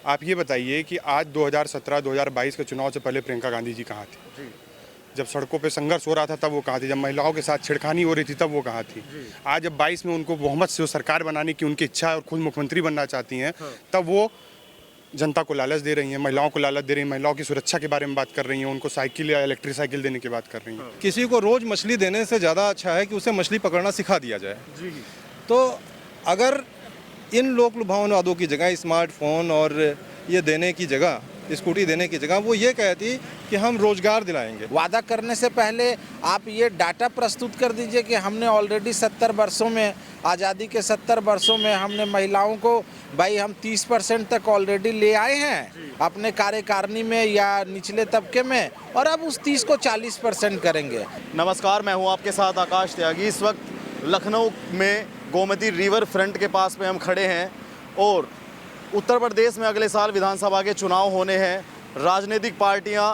आप ये बताइए कि आज 2017-2022 के चुनाव से पहले प्रियंका गांधी जी कहाँ थी? जब सड़कों पे संघर्ष हो रहा था तब वो कहाँ थी? जब महिलाओं के साथ छेड़खानी हो रही थी तब वो कहाँ थी? आज जब 22 में उनको बहुमत से सरकार बनाने की उनकी इच्छा है और खुद मुख्यमंत्री बनना चाहती हैं, तब वो जनता को लालच दे रही हैं, महिलाओं को लालच दे रही हैं, महिलाओं की सुरक्षा के बारे में बात कर रही हैं, उनको साइकिल या इलेक्ट्रिक साइकिल देने की बात कर रही हैं। किसी को रोज मछली देने से ज़्यादा अच्छा है कि उसे मछली पकड़ना सिखा दिया जाए। तो अगर इन लोक लुभावन वादों की जगह स्मार्टफोन और ये देने की जगह, स्कूटी देने की जगह वो ये कहती कि हम रोजगार दिलाएंगे। वादा करने से पहले आप ये डाटा प्रस्तुत कर दीजिए कि हमने ऑलरेडी 70 वर्षों में, आज़ादी के 70 वर्षों में हमने महिलाओं को भाई हम 30% तक ऑलरेडी ले आए हैं अपने कार्यकारिणी में या निचले तबके में, और अब उस 30 को 40% करेंगे। नमस्कार, मैं हूं आपके साथ आकाश त्यागी। इस वक्त लखनऊ में गोमती रिवर फ्रंट के पास में हम खड़े हैं और उत्तर प्रदेश में अगले साल विधानसभा के चुनाव होने हैं। राजनीतिक पार्टियां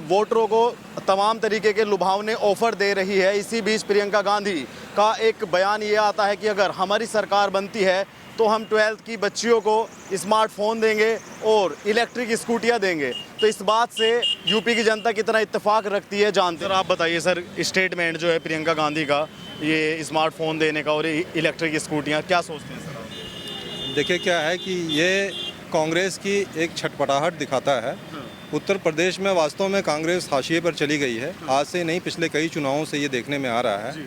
वोटरों को तमाम तरीके के लुभावने ऑफर दे रही है। इसी बीच प्रियंका गांधी का एक बयान ये आता है कि अगर हमारी सरकार बनती है तो हम 12th की बच्चियों को स्मार्टफोन देंगे और इलेक्ट्रिक स्कूटियां देंगे। तो इस बात से यूपी की जनता कितना इत्तेफाक रखती है जानते हैं। सर आप बताइए सर, स्टेटमेंट जो है प्रियंका गांधी का ये स्मार्टफोन देने का और इलेक्ट्रिक स्कूटियाँ, क्या सोचते हैं सर? देखिए क्या है कि ये कांग्रेस की एक छटपटाहट दिखाता है। उत्तर प्रदेश में वास्तव में कांग्रेस हाशिए पर चली गई है। आज से नहीं, पिछले कई चुनावों से ये देखने में आ रहा है।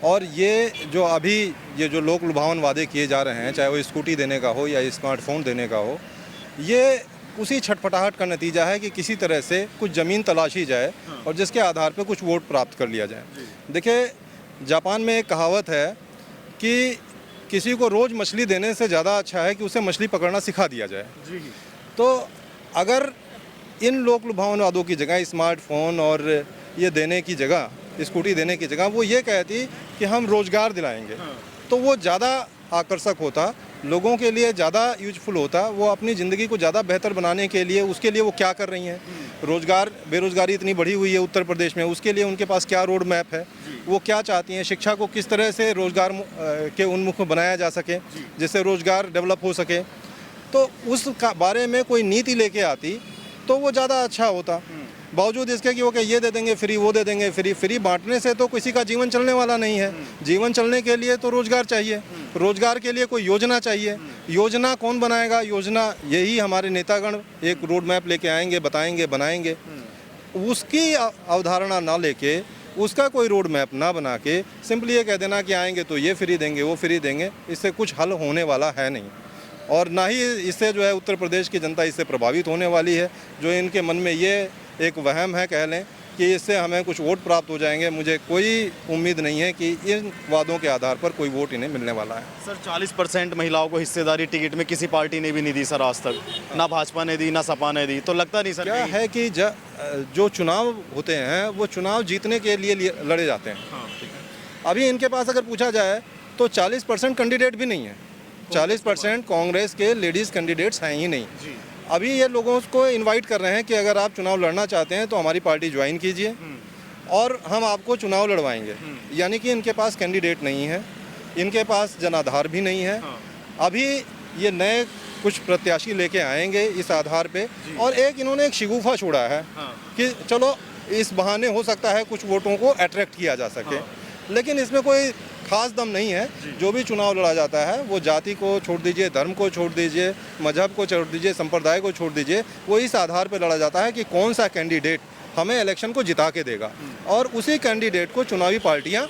और ये जो अभी ये जो लोक लुभावन वादे किए जा रहे हैं, चाहे वो स्कूटी देने का हो या स्मार्टफोन देने का हो, ये उसी छटपटाहट का नतीजा है कि किसी तरह से कुछ ज़मीन तलाशी जाए और जिसके आधार पर कुछ वोट प्राप्त कर लिया जाए। देखिए, जापान में एक कहावत है कि किसी को रोज़ मछली देने से ज़्यादा अच्छा है कि उसे मछली पकड़ना सिखा दिया जाए। तो अगर इन लोक लुभावन वादों की जगह स्मार्टफोन और ये देने की जगह, स्कूटी देने की जगह वो ये कहती कि हम रोज़गार दिलाएंगे, तो वो ज़्यादा आकर्षक होता, लोगों के लिए ज़्यादा यूजफुल होता। वो अपनी ज़िंदगी को ज़्यादा बेहतर बनाने के लिए, उसके लिए वो क्या कर रही हैं? रोज़गार, बेरोज़गारी इतनी बढ़ी हुई है उत्तर प्रदेश में, उसके लिए उनके पास क्या रोड मैप है? वो क्या चाहती हैं? शिक्षा को किस तरह से रोज़गार के उन्मुख बनाया जा सके जिससे रोज़गार डेवलप हो सके? तो उस बारे में कोई नीति लेके आती तो वो ज़्यादा अच्छा होता। बावजूद इसके कि वो ये दे देंगे फ्री, वो दे देंगे फ्री। फ्री बांटने से तो किसी का जीवन चलने वाला नहीं है। जीवन चलने के लिए तो रोज़गार चाहिए, रोज़गार के लिए कोई योजना चाहिए। योजना कौन बनाएगा? योजना यही हमारे नेतागण एक रोड मैप लेके आएंगे, बताएंगे, बनाएंगे। उसकी अवधारणा ना लेके, उसका कोई रोड मैप ना बना के सिंपली ये कह देना कि आएंगे तो ये फ्री देंगे, वो फ्री देंगे, इससे कुछ हल होने वाला है नहीं। और ना ही इससे जो है उत्तर प्रदेश की जनता इससे प्रभावित होने वाली है। जो इनके मन में ये एक वहम है, कह लें, कि इससे हमें कुछ वोट प्राप्त हो जाएंगे, मुझे कोई उम्मीद नहीं है कि इन वादों के आधार पर कोई वोट इन्हें मिलने वाला है। सर 40% महिलाओं को हिस्सेदारी टिकट में किसी पार्टी ने भी नहीं दी सर आज तक, ना भाजपा ने दी ना सपा ने दी। तो लगता नहीं सर क्या है कि जो चुनाव होते हैं वो चुनाव जीतने के लिए लड़े जाते हैं। अभी इनके पास अगर पूछा जाए तो 40% कैंडिडेट भी नहीं है। 40% कांग्रेस के लेडीज़ कैंडिडेट्स हैं ही नहीं। अभी ये लोगों को इनवाइट कर रहे हैं कि अगर आप चुनाव लड़ना चाहते हैं तो हमारी पार्टी ज्वाइन कीजिए और हम आपको चुनाव लड़वाएंगे। यानी कि इनके पास कैंडिडेट नहीं है, इनके पास जनाधार भी नहीं है। अभी ये नए कुछ प्रत्याशी लेके आएंगे इस आधार पे, और एक इन्होंने एक शिगुफा छोड़ा है कि चलो इस बहाने हो सकता है कुछ वोटों को अट्रैक्ट किया जा सके, लेकिन इसमें कोई खास दम नहीं है। जो भी चुनाव लड़ा जाता है वो जाति को छोड़ दीजिए, धर्म को छोड़ दीजिए, मजहब को छोड़ दीजिए, संप्रदाय को छोड़ दीजिए, वो इस आधार पर लड़ा जाता है कि कौन सा कैंडिडेट हमें इलेक्शन को जिता के देगा, और उसी कैंडिडेट को चुनावी पार्टियां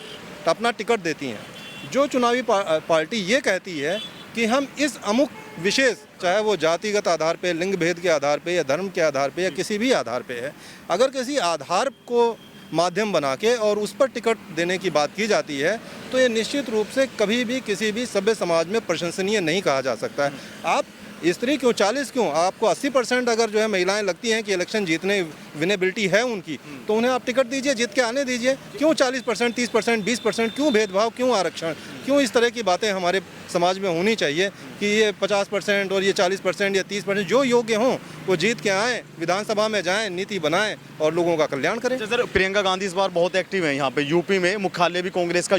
अपना टिकट देती हैं। जो चुनावी पार्टी ये कहती है कि हम इस अमुक विशेष, चाहे वो जातिगत आधार पे, लिंग भेद के आधार पे या धर्म के आधार पे या किसी भी आधार पे है, अगर किसी आधार को माध्यम बना के और उस पर टिकट देने की बात की जाती है तो ये निश्चित रूप से कभी भी किसी भी सभ्य समाज में प्रशंसनीय नहीं कहा जा सकता है। आप स्त्री क्यों, 40 क्यों, आपको 80% अगर जो है महिलाएं लगती हैं कि इलेक्शन जीतने विनेबिलिटी है उनकी, तो उन्हें आप टिकट दीजिए, जीत के आने दीजिए। क्यों 40%, 30%, 20%, क्यों भेदभाव, क्यों आरक्षण, क्यों इस तरह की बातें हमारे समाज में होनी चाहिए कि ये 50% और ये 40% या 30%, जो योग्य हों वो जीत के आएँ, विधानसभा में जाएँ, नीति बनाएं और लोगों का कल्याण करें। सर प्रियंका गांधी इस बार बहुत एक्टिव है यहाँ पे, यूपी में मुख्यालय भी कांग्रेस का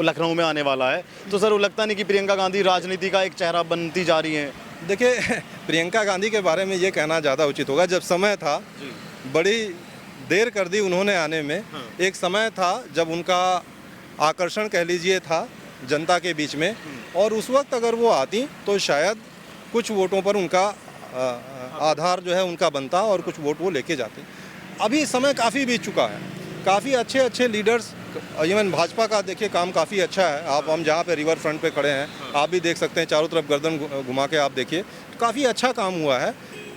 लखनऊ में आने वाला है। तो सर वो लगता नहीं कि प्रियंका गांधी राजनीति का एक चेहरा बनती जा रही है, देखिए प्रियंका गांधी के बारे में ये कहना ज़्यादा उचित होगा, जब समय था बड़ी देर कर दी उन्होंने आने में। एक समय था जब उनका आकर्षण कह लीजिए था जनता के बीच में, और उस वक्त अगर वो आती तो शायद कुछ वोटों पर उनका आधार जो है उनका बनता और कुछ वोट वो लेके जाते। अभी समय काफ़ी बीत चुका है, काफ़ी अच्छे अच्छे लीडर्स, इवन भाजपा का देखिए काम काफ़ी अच्छा है। आप हम जहाँ पे रिवर फ्रंट पे खड़े हैं आप भी देख सकते हैं, चारों तरफ गर्दन घुमा के आप देखिए, तो काफ़ी अच्छा काम हुआ है।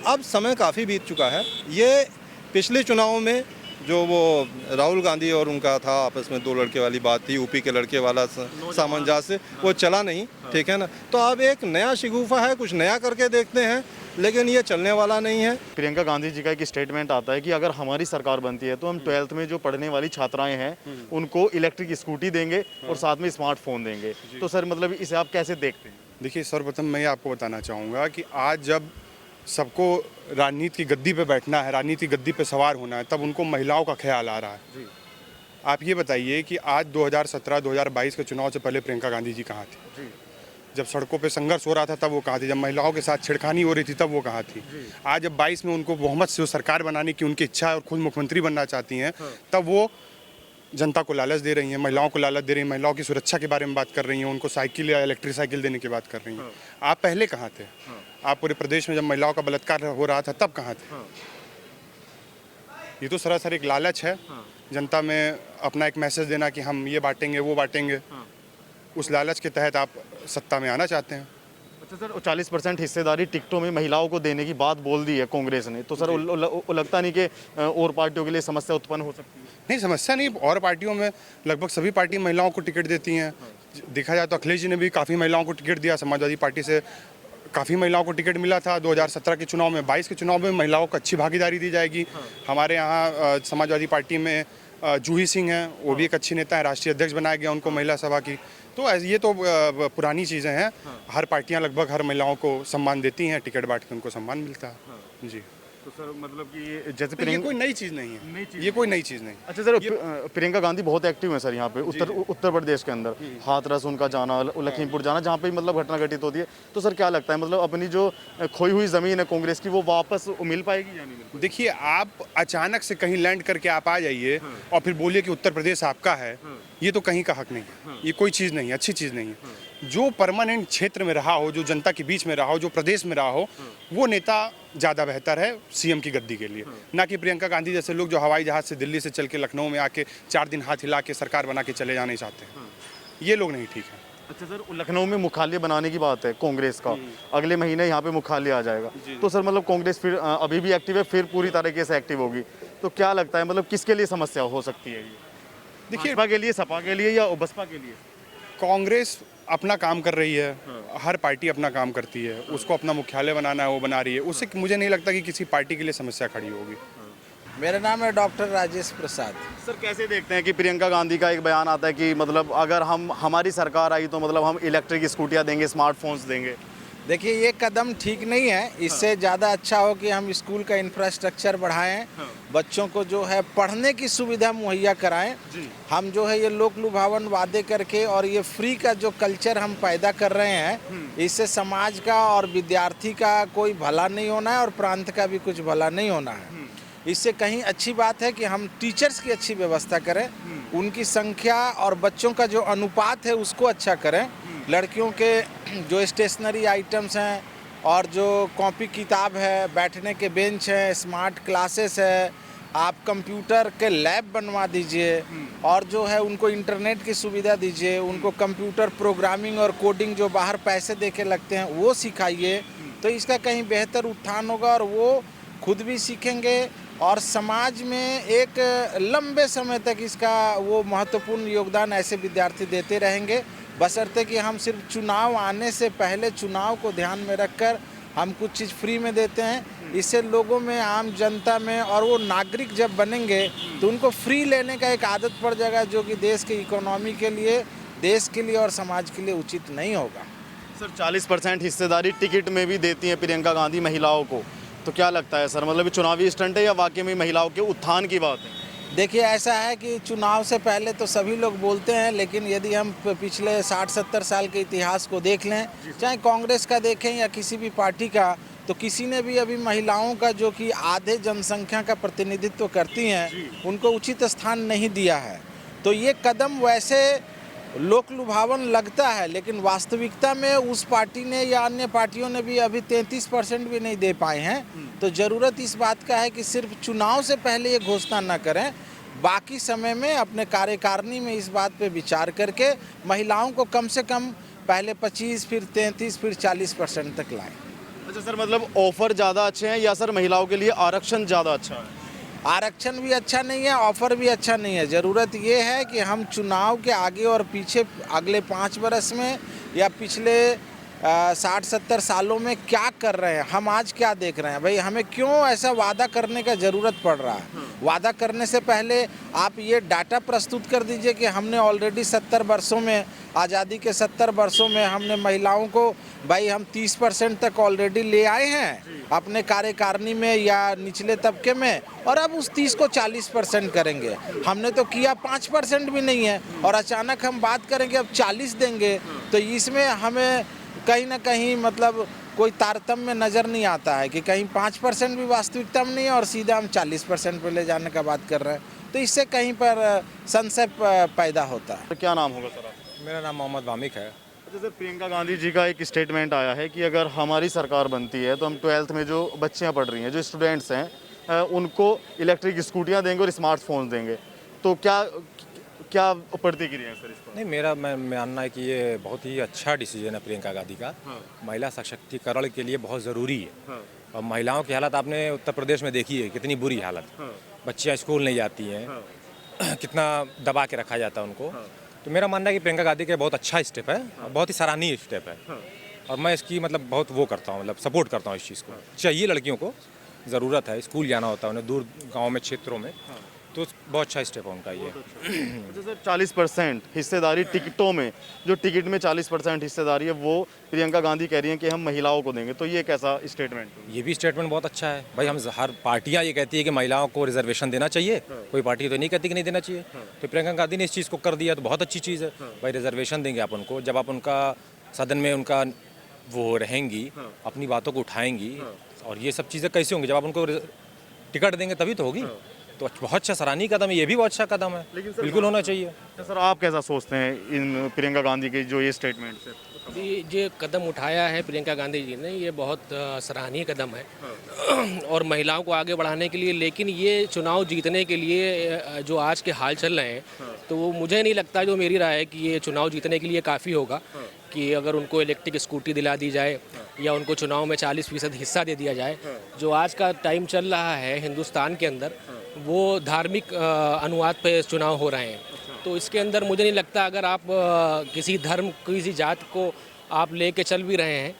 अब समय काफ़ी बीत चुका है। ये पिछले चुनाव में जो वो राहुल गांधी और उनका था आपस में 2 लड़के वाली बात थी, यूपी के लड़के वाला सामंजस्य, वो चला नहीं, ठीक है ना। तो अब एक नया शिगुफा है, कुछ नया करके देखते हैं, लेकिन ये चलने वाला नहीं है। प्रियंका गांधी जी का एक स्टेटमेंट आता है कि अगर हमारी सरकार बनती है तो हम 12th में जो पढ़ने वाली छात्राएं हैं उनको इलेक्ट्रिक स्कूटी देंगे और साथ में स्मार्टफोन देंगे। तो सर मतलब इसे आप कैसे देखते हैं? देखिए सर्वप्रथम मैं आपको बताना चाहूँगा कि आज जब सबको राजनीति की गद्दी पे बैठना है, राजनीति की गद्दी पे सवार होना है, तब उनको महिलाओं का ख्याल आ रहा है। आप ये बताइए कि आज 2017-2022 के चुनाव से पहले प्रियंका गांधी जी कहाँ थी? जब सड़कों पे संघर्ष हो रहा था तब वो कहाँ थी? जब महिलाओं के साथ छेड़खानी हो रही थी तब वो कहाँ थी? आज जब 22 में उनको बहुमत से सरकार बनाने की उनकी इच्छा है और खुद मुख्यमंत्री बनना चाहती हैं, तब वो जनता को लालच दे रही हैं, महिलाओं को लालच दे रही हैं, महिलाओं की सुरक्षा के बारे में बात कर रही हैं, उनको साइकिल या इलेक्ट्रिक साइकिल देने की बात कर रही हैं। आप पहले कहाँ थे? आप पूरे प्रदेश में जब महिलाओं का बलात्कार हो रहा था तब कहाँ थे? ये तो सरासर एक लालच है, जनता में अपना एक मैसेज देना कि हम ये बांटेंगे वो बांटेंगे। उस लालच के तहत आप सत्ता में आना चाहते हैं। अच्छा सर, 40% हिस्सेदारी टिकटों में महिलाओं को देने की बात बोल दी है कांग्रेस ने, तो सर लगता नहीं कि और पार्टियों के लिए समस्या उत्पन्न हो सकती है? नहीं, समस्या नहीं। और पार्टियों में लगभग सभी पार्टी महिलाओं को टिकट देती हैं। देखा जाए तो अखिलेश जी ने भी काफ़ी महिलाओं को टिकट दिया, समाजवादी पार्टी से काफ़ी महिलाओं को टिकट मिला था। 2017 के चुनाव में, 22 के चुनाव में महिलाओं को अच्छी भागीदारी दी जाएगी। हमारे यहाँ समाजवादी पार्टी में जूही सिंह हैं, वो भी एक अच्छी नेता है, राष्ट्रीय अध्यक्ष बनाया गया उनको महिला सभा की। तो ये तो पुरानी चीज़ें हैं। हर पार्टियां लगभग हर महिलाओं को सम्मान देती हैं, टिकट बांट के उनको सम्मान मिलता है। जी। तो सर मतलब कि जैसे तो ये कोई नई चीज़ नहीं है, ये कोई नई चीज़ नहीं। अच्छा सर, प्रियंका गांधी बहुत एक्टिव है सर यहाँ पे उत्तर प्रदेश के अंदर, हाथरस उनका जाना, लखीमपुर जाना, जहाँ पे मतलब घटना घटित होती है। तो सर क्या लगता है मतलब अपनी जो खोई हुई ज़मीन है कांग्रेस की वो वापस मिल पाएगी या नहीं मिल पाएगी? देखिए, आप अचानक से कहीं लैंड करके आप आ जाइए और फिर बोलिए कि उत्तर प्रदेश आपका है, ये तो कहीं का हक नहीं है। ये कोई चीज़ नहीं है, अच्छी चीज़ नहीं है। जो परमानेंट क्षेत्र में रहा हो, जो जनता के बीच में रहा हो, जो प्रदेश में रहा हो, वो नेता ज़्यादा बेहतर है सीएम की गद्दी के लिए, ना कि प्रियंका गांधी जैसे लोग जो हवाई जहाज़ से दिल्ली से चल के लखनऊ में आके 4 दिन हाथ हिला के सरकार बना के चले जाना चाहते हैं। ये लोग नहीं ठीक है। अच्छा सर, लखनऊ में मुख्यालय बनाने की बात है कांग्रेस का, अगले महीने यहाँ पे मुख्यालय आ जाएगा। तो सर मतलब कांग्रेस फिर अभी भी एक्टिव है, फिर पूरी तरीके से एक्टिव होगी। तो क्या लगता है मतलब किसके लिए समस्या हो सकती है ये? देखिए, भाजपा के लिए, सपा के लिए या बसपा के लिए? कांग्रेस अपना काम कर रही है, हर पार्टी अपना काम करती है, उसको अपना मुख्यालय बनाना है वो बना रही है। उससे मुझे नहीं लगता कि किसी पार्टी के लिए समस्या खड़ी होगी। मेरा नाम है डॉक्टर राजेश प्रसाद। सर कैसे देखते हैं कि प्रियंका गांधी का एक बयान आता है कि मतलब अगर हमारी सरकार आई तो मतलब हम इलेक्ट्रिक स्कूटियाँ देंगे, स्मार्टफोन्स देंगे? देखिए, ये कदम ठीक नहीं है। इससे ज़्यादा अच्छा हो कि हम स्कूल का इंफ्रास्ट्रक्चर बढ़ाएं, बच्चों को जो है पढ़ने की सुविधा मुहैया कराएं। हम जो है ये लोक लुभावन वादे करके और ये फ्री का जो कल्चर हम पैदा कर रहे हैं, इससे समाज का और विद्यार्थी का कोई भला नहीं होना है और प्रांत का भी कुछ भला नहीं होना है। इससे कहीं अच्छी बात है कि हम टीचर्स की अच्छी व्यवस्था करें, उनकी संख्या और बच्चों का जो अनुपात है उसको अच्छा करें। लड़कियों के जो स्टेशनरी आइटम्स हैं और जो कॉपी किताब है, बैठने के बेंच हैं, स्मार्ट क्लासेस है, आप कंप्यूटर के लैब बनवा दीजिए और जो है उनको इंटरनेट की सुविधा दीजिए, उनको कंप्यूटर प्रोग्रामिंग और कोडिंग जो बाहर पैसे दे के लगते हैं वो सिखाइए। तो इसका कहीं बेहतर उत्थान होगा और वो खुद भी सीखेंगे और समाज में एक लंबे समय तक इसका वो महत्वपूर्ण योगदान ऐसे विद्यार्थी देते रहेंगे, बशर्ते कि हम सिर्फ चुनाव आने से पहले चुनाव को ध्यान में रखकर हम कुछ चीज़ फ्री में देते हैं। इससे लोगों में, आम जनता में, और वो नागरिक जब बनेंगे तो उनको फ्री लेने का एक आदत पड़ जाएगा, जो कि देश के इकोनॉमी के लिए, देश के लिए और समाज के लिए उचित नहीं होगा। सर 40% हिस्सेदारी टिकट में भी देती हैं प्रियंका गांधी महिलाओं को, तो क्या लगता है सर मतलब चुनावी स्टंट है या वाकई में महिलाओं के उत्थान की बात है? देखिए ऐसा है कि चुनाव से पहले तो सभी लोग बोलते हैं, लेकिन यदि हम पिछले 60-70 साल के इतिहास को देख लें, चाहे कांग्रेस का देखें या किसी भी पार्टी का, तो किसी ने भी अभी महिलाओं का, जो कि आधे जनसंख्या का प्रतिनिधित्व करती हैं, उनको उचित स्थान नहीं दिया है। तो ये कदम वैसे लोक लुभावन लगता है, लेकिन वास्तविकता में उस पार्टी ने या अन्य पार्टियों ने भी अभी 33% भी नहीं दे पाए हैं। तो ज़रूरत इस बात का है कि सिर्फ चुनाव से पहले ये घोषणा न करें, बाकी समय में अपने कार्यकारिणी में इस बात पे विचार करके महिलाओं को कम से कम पहले 25, फिर 33, फिर 40% तक लाएं। अच्छा सर, मतलब ऑफर ज़्यादा अच्छे हैं या सर महिलाओं के लिए आरक्षण ज़्यादा अच्छा है? आरक्षण भी अच्छा नहीं है, ऑफर भी अच्छा नहीं है। ज़रूरत ये है कि हम चुनाव के आगे और पीछे अगले 5 वर्ष में या पिछले 60-70 सालों में क्या कर रहे हैं, हम आज क्या देख रहे हैं। भाई हमें क्यों ऐसा वादा करने का ज़रूरत पड़ रहा है। वादा करने से पहले आप ये डाटा प्रस्तुत कर दीजिए कि हमने ऑलरेडी 70 वर्षों में, आज़ादी के 70 वर्षों में हमने महिलाओं को, भाई हम 30% तक ऑलरेडी ले आए हैं अपने कार्यकारिणी में या निचले तबके में, और अब उस 30 को 40% करेंगे। हमने तो किया 5% भी नहीं है, और अचानक हम बात करेंगे अब 40 देंगे, तो इसमें हमें कहीं ना कहीं मतलब कोई तारतम्य नज़र नहीं आता है कि कहीं 5% भी वास्तविकता में नहीं है और सीधा हम 40% पे ले जाने का बात कर रहे हैं। तो इससे कहीं पर संशय पैदा होता है। तो क्या नाम होगा सर आपका? मेरा नाम मोहम्मद वामिक है। अच्छा सर, प्रियंका गांधी जी का एक स्टेटमेंट आया है कि अगर हमारी सरकार बनती है तो हम 12th में जो बच्चियां पढ़ रही हैं, जो स्टूडेंट्स हैं, उनको इलेक्ट्रिक स्कूटियां देंगे और स्मार्टफोन देंगे। तो क्या प्रतिक्रिया है सर इस पर? नहीं, मेरा मानना है कि ये बहुत ही अच्छा डिसीजन है प्रियंका गांधी का। महिला सशक्तिकरण के लिए बहुत ज़रूरी है। और महिलाओं की हालत आपने उत्तर प्रदेश में देखी है, कितनी बुरी हालत। बच्चियां स्कूल नहीं जाती हैं, कितना दबा के रखा जाता है उनको। तो मेरा मानना है कि प्रियंका गांधी का बहुत अच्छा स्टेप है, बहुत ही सराहनीय स्टेप है। और मैं इसकी मतलब बहुत वो करता हूँ, मतलब सपोर्ट करता हूँ इस चीज़ को। चाहिए, लड़कियों को ज़रूरत है, स्कूल जाना होता है उन्हें, दूर गाँव में, क्षेत्रों में। तो बहुत अच्छा स्टेप है उनका ये। अच्छा सर, 40% हिस्सेदारी टिकटों में, जो टिकट में 40% हिस्सेदारी है, वो प्रियंका गांधी कह रही हैं कि हम महिलाओं को देंगे। तो ये कैसा स्टेटमेंट? ये भी स्टेटमेंट बहुत अच्छा है भाई। हम हर पार्टियां ये कहती है कि महिलाओं को रिजर्वेशन देना चाहिए, कोई पार्टी तो नहीं कहती कि नहीं देना चाहिए। तो प्रियंका गांधी ने इस चीज़ को कर दिया, तो बहुत अच्छी चीज़ है भाई। रिजर्वेशन देंगे आप उनको, जब आप उनका सदन में उनका वो रहेंगी, अपनी बातों को उठाएंगी। और ये सब चीज़ें कैसे होंगी, जब आप उनको टिकट देंगे तभी तो होगी। तो बहुत अच्छा सराहनीय कदम है, ये भी बहुत अच्छा कदम है, बिल्कुल होना चाहिए। तो सर आप कैसा सोचते हैं इन प्रियंका गांधी के जो ये स्टेटमेंट से? अभी जो कदम उठाया है प्रियंका गांधी जी ने, ये बहुत सराहनीय कदम है और महिलाओं को आगे बढ़ाने के लिए। लेकिन ये चुनाव जीतने के लिए जो आज के हाल चल रहे हैं, तो वो मुझे नहीं लगता, जो मेरी राय है, कि ये चुनाव जीतने के लिए काफ़ी होगा कि अगर उनको इलेक्ट्रिक स्कूटी दिला दी जाए या उनको चुनाव में 40% हिस्सा दे दिया जाए। जो आज का टाइम चल रहा है हिंदुस्तान के अंदर, वो धार्मिक अनुवाद पे चुनाव हो रहे हैं। तो इसके अंदर मुझे नहीं लगता, अगर आप किसी धर्म, किसी जात को आप लेके चल भी रहे हैं,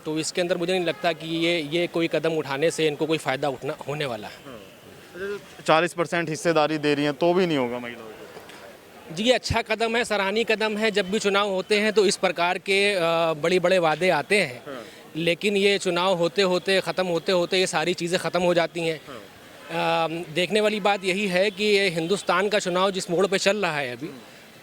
तो इसके अंदर मुझे नहीं लगता कि ये कोई कदम उठाने से इनको कोई फ़ायदा होने वाला है। 40% हिस्सेदारी दे रही हैं तो भी नहीं होगा महिलाओं को? जी, ये अच्छा कदम है, सराहनीय कदम है। जब भी चुनाव होते हैं तो इस प्रकार के बड़े बड़े वादे आते हैं, लेकिन ये चुनाव होते होते, ख़त्म होते होते ये सारी चीज़ें ख़त्म हो जाती हैं। देखने वाली बात यही है कि हिंदुस्तान का चुनाव जिस मोड़ पे चल रहा है अभी,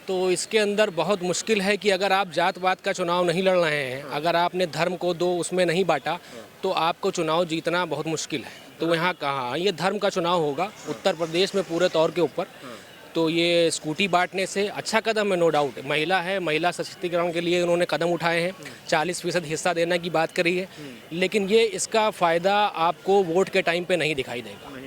तो इसके अंदर बहुत मुश्किल है कि अगर आप जात पात का चुनाव नहीं लड़ रहे हैं, अगर आपने धर्म को दो उसमें नहीं बांटा, तो आपको चुनाव जीतना बहुत मुश्किल है। तो यहाँ कहाँ ये धर्म का चुनाव होगा उत्तर प्रदेश में पूरे तौर के ऊपर। तो ये स्कूटी बांटने से अच्छा कदम है, नो डाउट। महिला है, महिला सशक्तिकरण के लिए उन्होंने कदम उठाए हैं, 40% हिस्सा देने की बात करी है, लेकिन ये इसका फ़ायदा आपको वोट के टाइम पे नहीं दिखाई देगा।